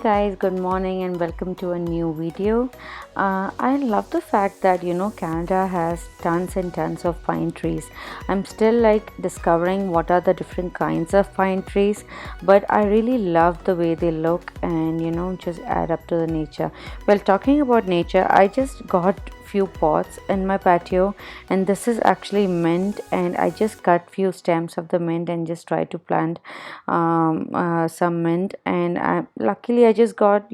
guys, good morning and welcome to a new video. I love the fact that Canada has tons and tons of pine trees. I'm still like discovering what are the different kinds of pine trees, but I really love the way they look and just add up to the nature. Well, talking about nature, I just got few pots in my patio, and this is actually mint, and I just cut few stems of the mint and just try to plant some mint, and luckily I just got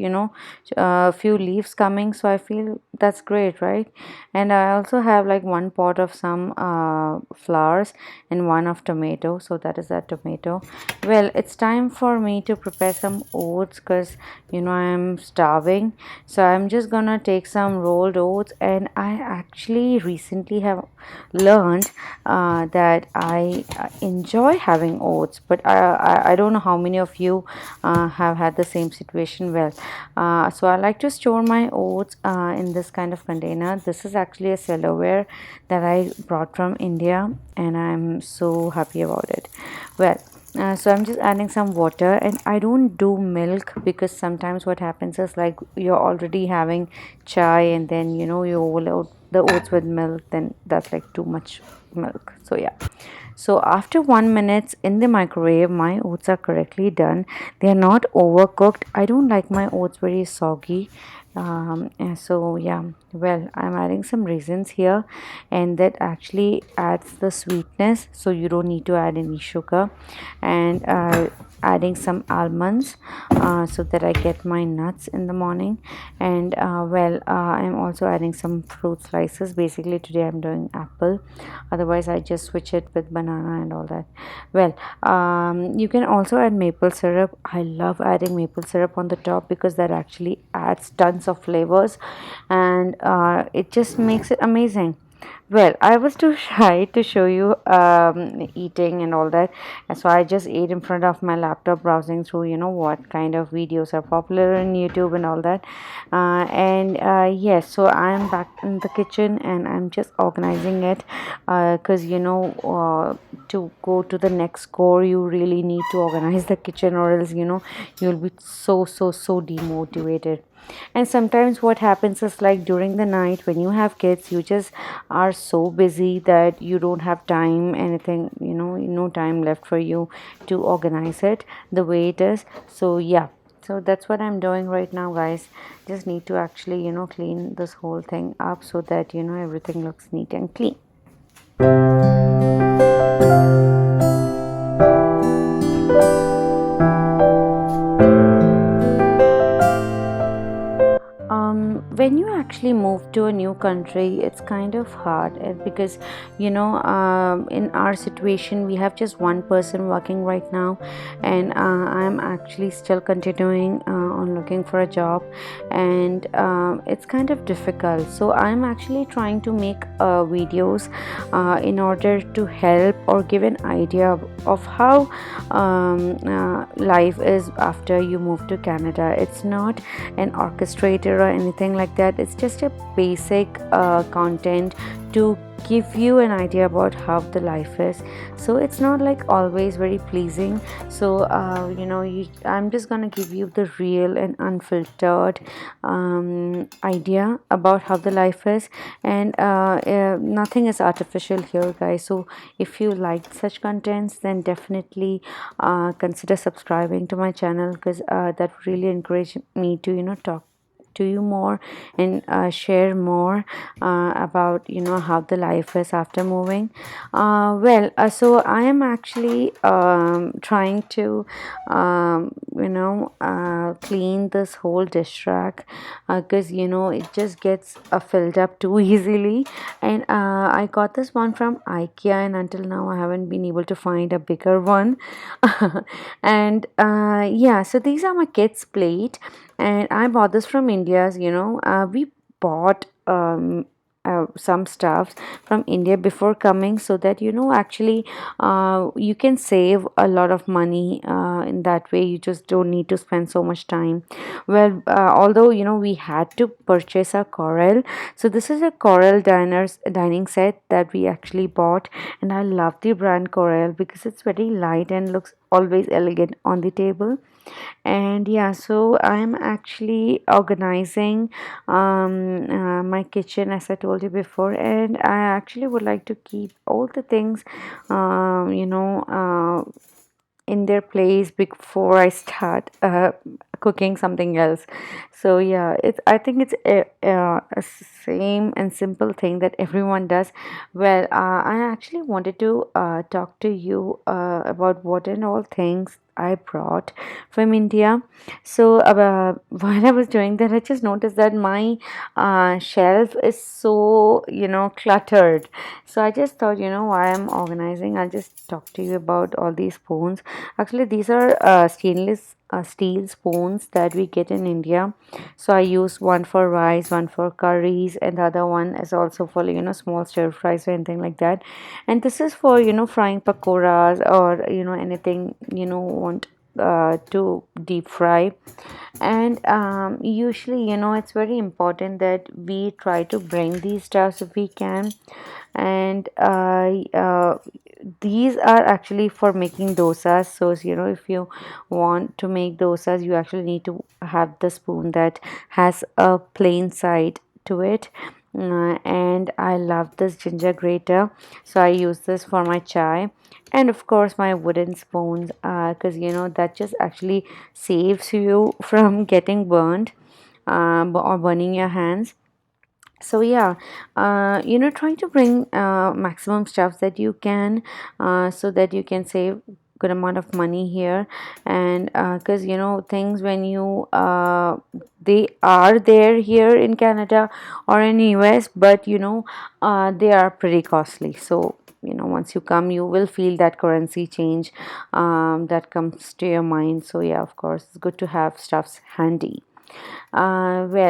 a few leaves coming, so I feel that's great, right? And I also have like one pot of some flowers and one of tomato, so that is that tomato. Well, it's time for me to prepare some oats because I'm starving, so I'm just gonna take some rolled oats. And I actually recently have learned that I enjoy having oats, but I don't know how many of you have had the same situation. Well, so I like to store my oats in this kind of container. This is actually a silverware that I brought from India, and I'm so happy about it. Well, so I'm just adding some water, and I don't do milk because sometimes what happens is like you're already having chai and then you overload the oats with milk, then that's like too much milk. So yeah, so after 1 minute in the microwave, my oats are correctly done. They are not overcooked. I don't like my oats very soggy. And so yeah, well, I'm adding some raisins here, and that actually adds the sweetness, so you don't need to add any sugar. And adding some almonds so that I get my nuts in the morning. And I'm also adding some fruit slices. Basically today I'm doing apple, otherwise I just switch it with banana and all that. Well, you can also add maple syrup. I love adding maple syrup on the top because that actually adds tons of flavors, and it just makes it amazing. Well, I was too shy to show you eating and all that, so I just ate in front of my laptop, browsing through, what kind of videos are popular in YouTube and all that. And yes, so I'm back in the kitchen and I'm just organizing it, because to go to the next score, you really need to organize the kitchen, or else you'll be so demotivated. And sometimes what happens is like during the night when you have kids, you just are so busy that you don't have time, anything, no time left for you to organize it the way it is. So yeah, so that's what I'm doing right now, guys. Just need to actually clean this whole thing up so that everything looks neat and clean. When you actually move to a new country, it's kind of hard, because in our situation we have just one person working right now, and I'm actually still continuing on looking for a job, and it's kind of difficult. So I'm actually trying to make videos in order to help or give an idea of how life is after you move to Canada. It's not an orchestrated or anything like that. It's just a basic content to give you an idea about how the life is. So it's not like always very pleasing. So I'm just gonna give you the real and unfiltered idea about how the life is, and nothing is artificial here, guys. So if you like such contents, then definitely consider subscribing to my channel, because that really encourage me to talk to you more and share more about how the life is after moving. So I am actually trying to clean this whole dish rack, because it just gets filled up too easily. And I got this one from IKEA, and until now I haven't been able to find a bigger one. And yeah, so these are my kids' plate, and I bought this from India. We bought some stuff from India before coming, so that actually you can save a lot of money in that way. You just don't need to spend so much time. Well, although we had to purchase a Corel, so this is a Corel dining set that we actually bought, and I love the brand Corel because it's very light and looks always elegant on the table. And yeah, so I'm actually organizing my kitchen, as I told you before, and I actually would like to keep all the things um, you know uh, in their place before I start cooking something else. So yeah, it's I think it's a same and simple thing that everyone does. Well, I actually wanted to talk to you about what and all things I brought from India. So while I was doing that, I just noticed that my shelf is so cluttered. So I just thought, while I'm organizing, I'll just talk to you about all these spoons. Actually, these are stainless steel spoons that we get in India. So I use one for rice, one for curries, and the other one is also for small stir fries or anything like that. And this is for frying pakoras or anything want to deep fry. And usually it's very important that we try to bring these stuffs if we can. And these are actually for making dosas. So if you want to make dosas, you actually need to have the spoon that has a plain side to it. And I love this ginger grater, so I use this for my chai. And of course my wooden spoons, because that just actually saves you from getting burned or burning your hands. So yeah, trying to bring maximum stuff that you can, so that you can save good amount of money here. And because things when you they are there here in Canada or in US, but they are pretty costly. So once you come, you will feel that currency change that comes to your mind. So yeah, of course it's good to have stuffs handy. Even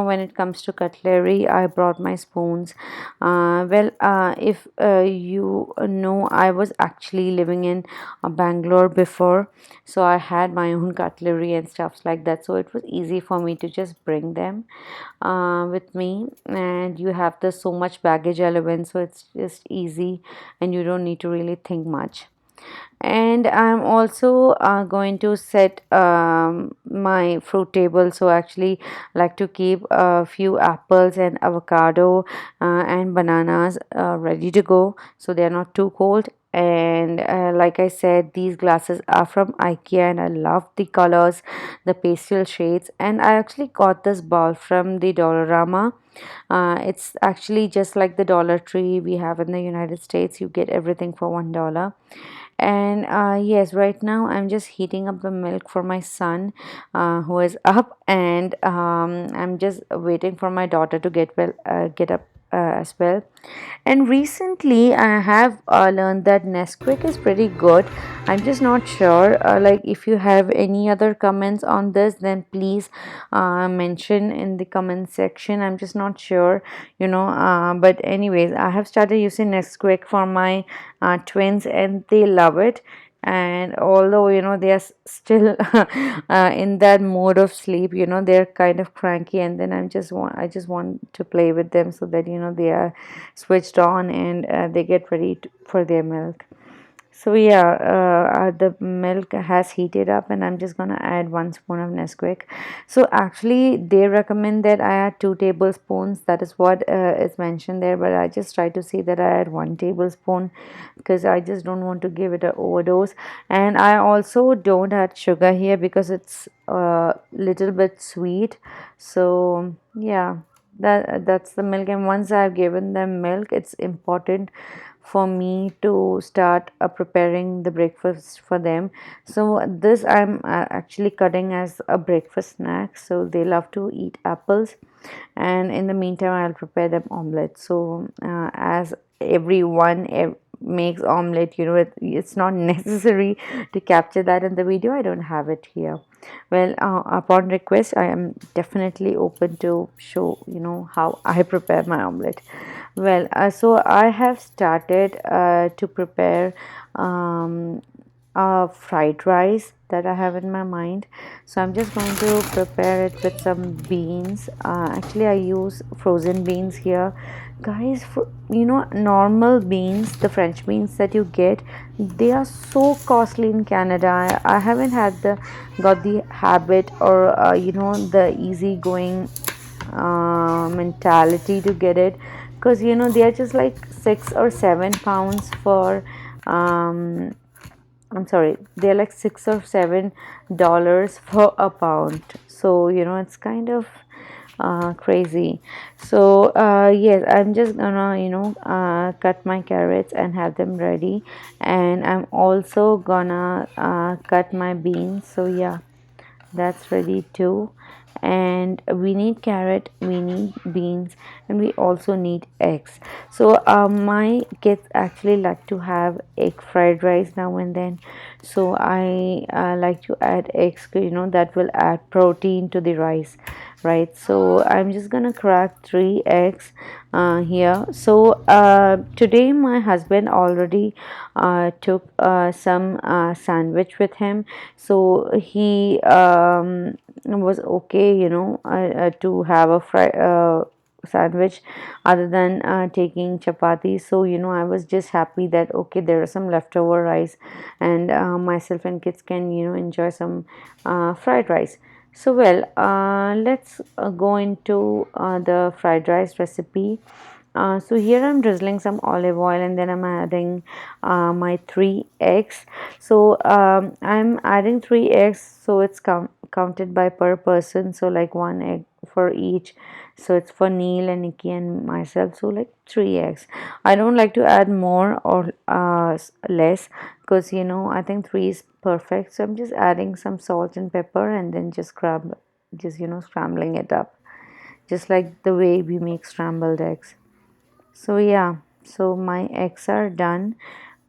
when it comes to cutlery, I brought my spoons. If you know, I was actually living in Bangalore before, so I had my own cutlery and stuffs like that. So it was easy for me to just bring them with me. And you have the so much baggage element, so it's just easy, and you don't need to really think much. And I'm also going to set my fruit table. So actually like to keep a few apples and avocado and bananas ready to go, so they're not too cold. And like I said, these glasses are from IKEA, and I love the colors, the pastel shades. And I actually got this bowl from the Dollarama. It's actually just like the Dollar Tree we have in the United States. You get everything for $1. And yes, right now I'm just heating up the milk for my son, who is up. And I'm just waiting for my daughter to get up as well. And recently I have learned that Nesquik is pretty good. I'm just not sure, like if you have any other comments on this, then please mention in the comment section. I'm just not sure, but anyways, I have started using Nesquik for my twins, and they love it. And although they are still in that mode of sleep, they're kind of cranky, and then I just want to play with them so that they are switched on, and they get ready for their milk. So yeah, the milk has heated up, and I'm just gonna add 1 spoon of Nesquik. So actually, they recommend that I add 2 tablespoons. That is what is mentioned there, but I just try to see that I add 1 tablespoon, because I just don't want to give it an overdose. And I also don't add sugar here because it's a little bit sweet. So yeah, that's the milk. And once I've given them milk, it's important for me to start preparing the breakfast for them. So this I'm actually cutting as a breakfast snack. So they love to eat apples, and in the meantime I'll prepare them omelette. So as everyone makes omelette, it's not necessary to capture that in the video. I don't have it here. Well, upon request, I am definitely open to show how I prepare my omelette. Well, so I have started to prepare fried rice that I have in my mind. So I'm just going to prepare it with some beans. Actually, I use frozen beans here guys, for normal beans, the French beans that you get, they are so costly in Canada. I haven't had the got the habit, or the easygoing mentality to get it, because they are just like 6 or 7 pounds for I'm sorry, they're like $6 or $7 for a pound. So, it's kind of crazy. So, yes, I'm just gonna, cut my carrots and have them ready. And I'm also gonna cut my beans. So, yeah, that's ready too. And we need carrot, we need beans, and we also need eggs. So my kids actually like to have egg fried rice now and then. So I like to add eggs, that will add protein to the rice, right? So I'm just gonna crack 3 eggs here. So today my husband already took some sandwich with him, so he was okay, to have a sandwich other than taking chapati. So I was just happy that okay, there are some leftover rice, and myself and kids can enjoy some fried rice. So well, let's go into the fried rice recipe. So here I'm drizzling some olive oil, and then I'm adding my 3 eggs. So I'm adding 3 eggs, so it's counted by per person. So like 1 egg for each. So it's for Neil and Nikki and myself. So like 3 eggs. I don't like to add more or less, because I think 3 is perfect. So I'm just adding some salt and pepper, and then just scrambling it up, just like the way we make scrambled eggs. So yeah, so my eggs are done,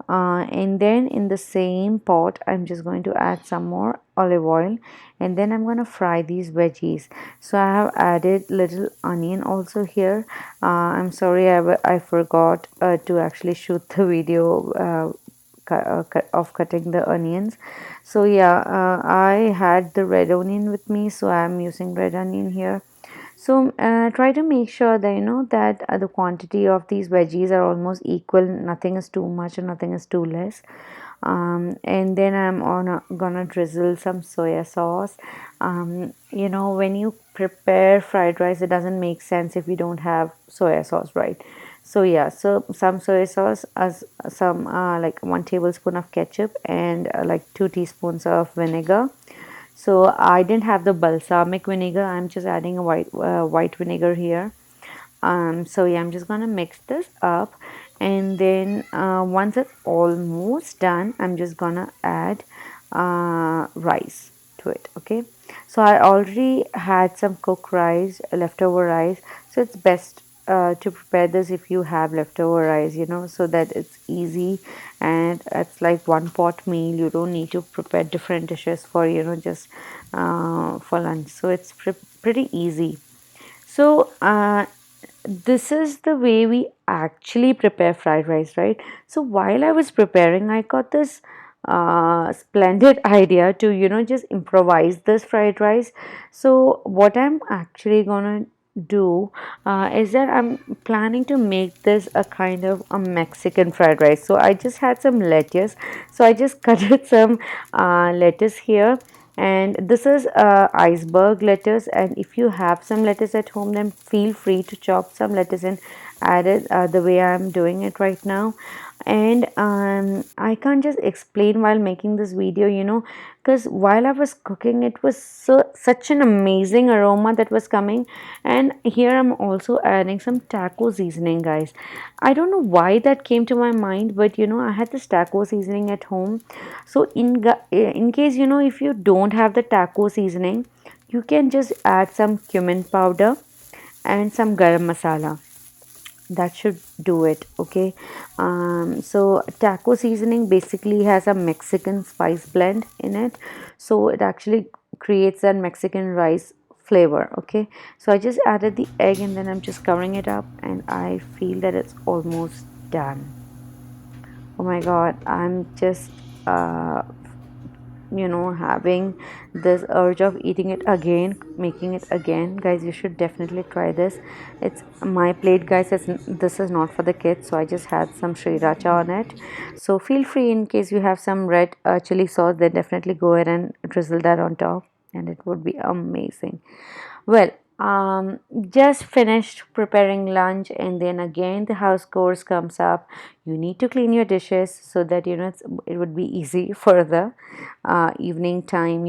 and then in the same pot I'm just going to add some more olive oil, and then I'm going to fry these veggies. So I have added little onion also here. I'm sorry, I forgot to actually shoot the video of cutting the onions. So yeah, I had the red onion with me, so I'm using red onion here. So try to make sure that that the quantity of these veggies are almost equal. Nothing is too much and nothing is too less. And then I'm gonna drizzle some soya sauce. When you prepare fried rice, it doesn't make sense if you don't have soya sauce, right? So yeah, so some soy sauce, as some like 1 tablespoon of ketchup, and like 2 teaspoons of vinegar. So I didn't have the balsamic vinegar. I'm just adding a white vinegar here. So yeah, I'm just gonna mix this up, and then once it's almost done, I'm just gonna add rice to it. Okay, so I already had some cooked rice, leftover rice. So it's best to prepare this if you have leftover rice, so that it's easy, and it's like one pot meal. You don't need to prepare different dishes for just for lunch. So it's pretty easy. So this is the way we actually prepare fried rice, right? So while I was preparing, I got this splendid idea to just improvise this fried rice. So what I'm actually gonna do is that I'm planning to make this a kind of a Mexican fried rice. So I just had some lettuce, so I just cut it some lettuce here, and this is iceberg lettuce. And if you have some lettuce at home, then feel free to chop some lettuce and add it the way I'm doing it right now. And I can't just explain while making this video, because while I was cooking, it was such an amazing aroma that was coming. And here I'm also adding some taco seasoning, guys. I don't know why that came to my mind, but I had this taco seasoning at home. So in case if you don't have the taco seasoning, you can just add some cumin powder and some garam masala. That should do it. Okay, so taco seasoning basically has a Mexican spice blend in it, so it actually creates that Mexican rice flavor. Okay, so I just added the egg, and then I'm just covering it up, and I feel that it's almost done. Oh my god, I'm just having this urge of eating it again, making it again. Guys, you should definitely try this. It's my plate, guys. This is not for the kids, so I just had some sriracha on it. So feel free, in case you have some red chili sauce, then definitely go ahead and drizzle that on top, and it would be amazing. Well, just finished preparing lunch, and then again the house chores comes up. You need to clean your dishes so that it would be easy for the evening time.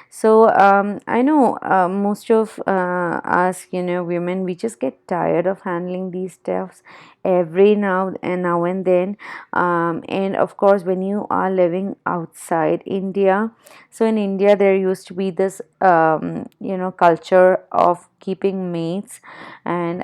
So I know most of us, women, we just get tired of handling these stuffs every now and then. And of course, when you are living outside India, so in India there used to be this culture of keeping maids, and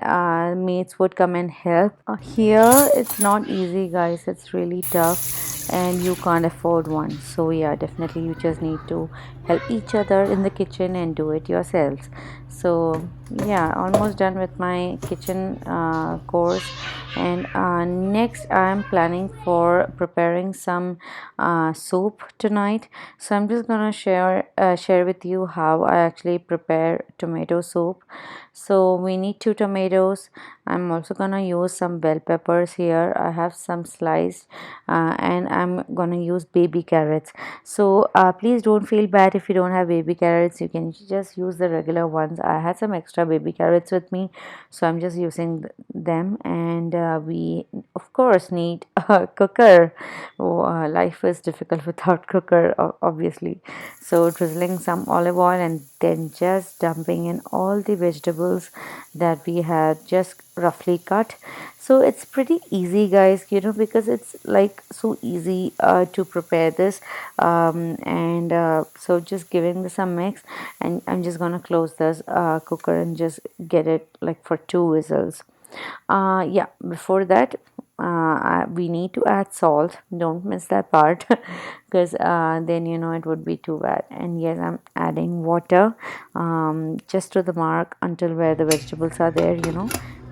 maids would come and help. Here it's not easy, guys. It's really tough, and you can't afford one. So yeah, definitely you just need to help each other in the kitchen and do it yourselves. So yeah, almost done with my kitchen course. And next I'm planning for preparing some soup tonight. So I'm just gonna share with you how I actually prepare tomato soup. So we need 2 tomatoes. I'm also gonna use some bell peppers here. I have some sliced, and I'm gonna use baby carrots. So please don't feel bad if you don't have baby carrots. You can just use the regular ones. I had some extra baby carrots with me, so I'm just using them. And we of course need a cooker. Oh, life is difficult without cooker, obviously. So drizzling some olive oil, and then just dumping in all the vegetables that we had just roughly cut. So it's pretty easy, guys, because it's like so easy to prepare this. And so just giving this a mix, and I'm just gonna close this cooker and just get it like for 2 whistles. Yeah, before that, we need to add salt. Don't miss that part, because then it would be too bad. And yes, I'm adding water, just to the mark until where the vegetables are there,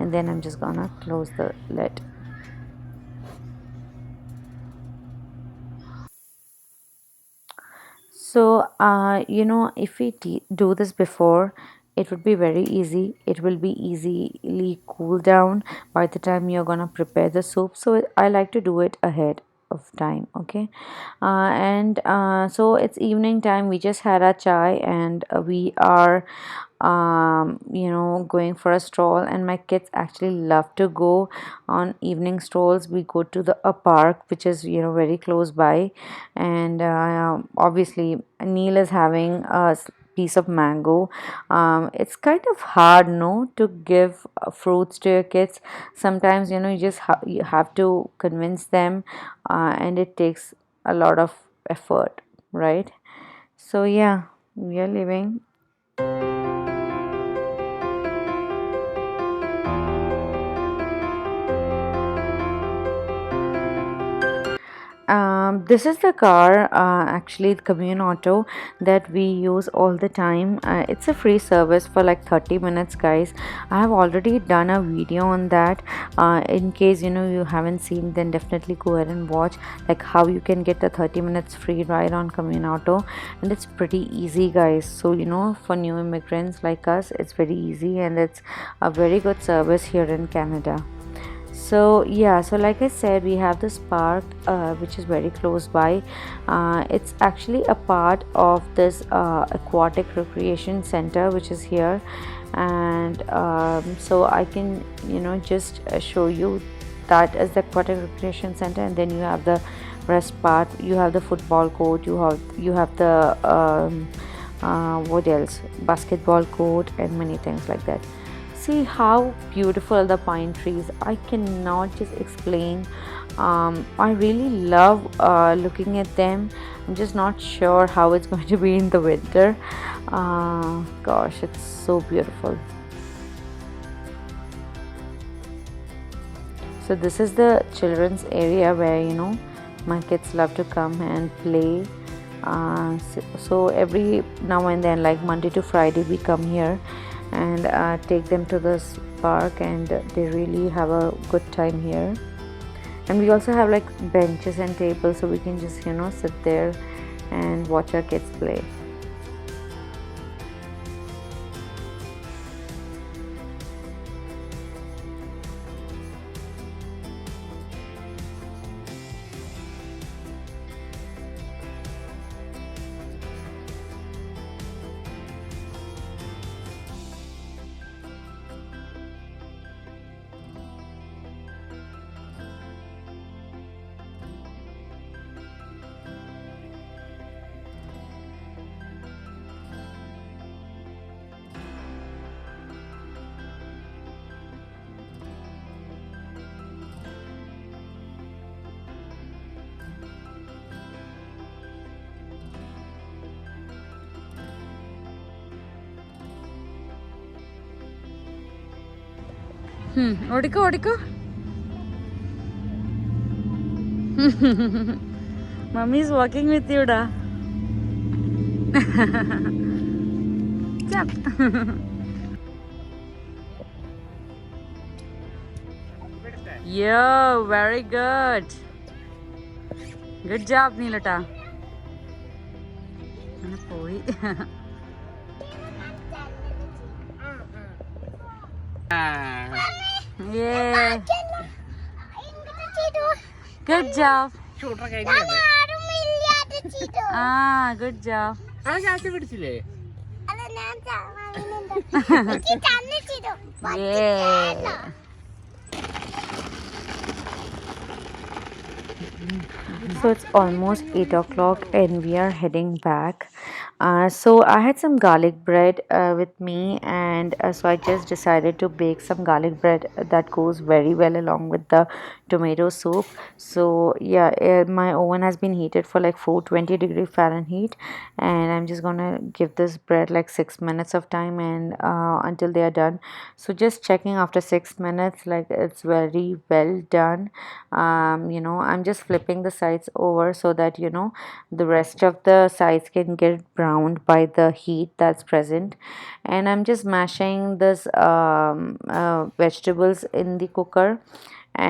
and then I'm just gonna close the lid. So, if we do this before, it would be very easy. It will be easily cool down by the time you're gonna prepare the soup. So, I like to do it ahead of time. Okay, and so it's evening time. We just had our chai, and we are going for a stroll. And my kids actually love to go on evening strolls. We go to the a park which is very close by. And obviously Neil is having a piece of mango. It's kind of hard, no, to give fruits to your kids. Sometimes you just you have to convince them, and it takes a lot of effort, right? So yeah, we are living. This is the car, actually, the commune auto that we use all the time. It's a free service for like 30 minutes, guys. I have already done a video on that. In case you haven't seen, then definitely go ahead and watch, like how you can get a 30 minutes free ride on commune auto. And it's pretty easy, guys. So for new immigrants like us, it's very easy, and it's a very good service here in Canada. So yeah, so like I said, we have this park, which is very close by. It's actually a part of this aquatic recreation center which is here. And so I can just show you that as the aquatic recreation center. And then you have the rest part. You have the football court, you have the what else, basketball court, and many things like that. See how beautiful are the pine trees. I cannot just explain. I really love looking at them. I'm just not sure how it's going to be in the winter. Gosh, it's so beautiful. So this is the children's area where my kids love to come and play. So every now and then, like Monday to Friday, we come here and take them to this park, and they really have a good time here. And we also have like benches and tables, so we can just sit there and watch our kids play. ഓടിക്കോ ഓടിക്കോ. Mummy is walking with you, da. Jump. Yo, very good. Good job, Neelata. പോയി. Yeah. Good job. Good job. Yeah. So it's almost 8 o'clock and we are heading back. So I had some garlic bread with me, and so I just decided to bake some garlic bread that goes very well along with the tomato soup. So yeah, my oven has been heated for like 420 degree Fahrenheit, and I'm just gonna give this bread like 6 minutes of time and until they are done. So just checking after 6 minutes, like it's very well done. I'm just flipping the sides over so that the rest of the sides can get browned by the heat that's present. And I'm just mashing this vegetables in the cooker,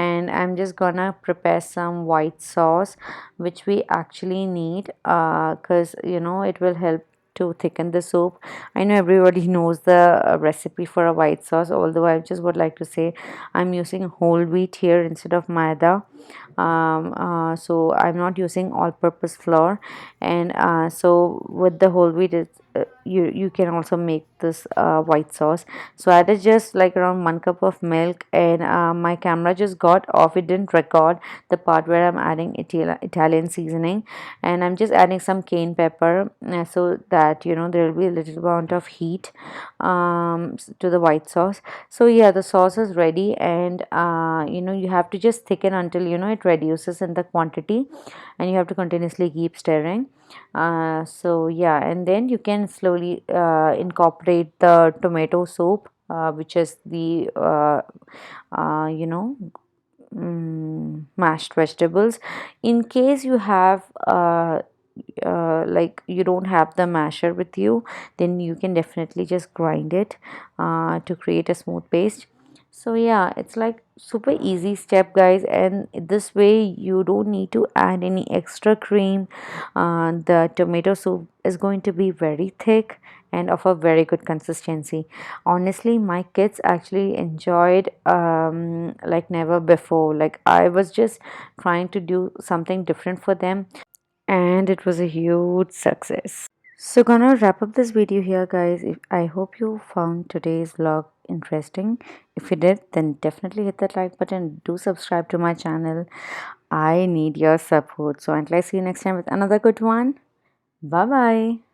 and I'm just gonna prepare some white sauce which we actually need because it will help to thicken the soup. I know everybody knows the recipe for a white sauce, although I just would like to say I'm using whole wheat here instead of maida. So I'm not using all-purpose flour, and so with the whole wheat, you can also make this white sauce. So I added just like around 1 cup of milk, and my camera just got off. It didn't record the part where I'm adding Italian seasoning, and I'm just adding some cayenne pepper so that there will be a little amount of heat to the white sauce. So yeah, the sauce is ready, and you have to just thicken until it reduces in the quantity, and you have to continuously keep stirring. So yeah, and then you can slowly incorporate the tomato soup, which is the mashed vegetables. In case you have like you don't have the masher with you, then you can definitely just grind it to create a smooth paste. So yeah, it's like super easy step, guys, and this way you don't need to add any extra cream. The tomato soup is going to be very thick and of a very good consistency. Honestly, my kids actually enjoyed like never before. Like I was just trying to do something different for them, and it was a huge success. So gonna wrap up this video here, guys. If I hope you found today's vlog interesting. If you did, then definitely hit that like button. Do subscribe to my channel. I need your support. So until I see you next time with another good one. Bye bye.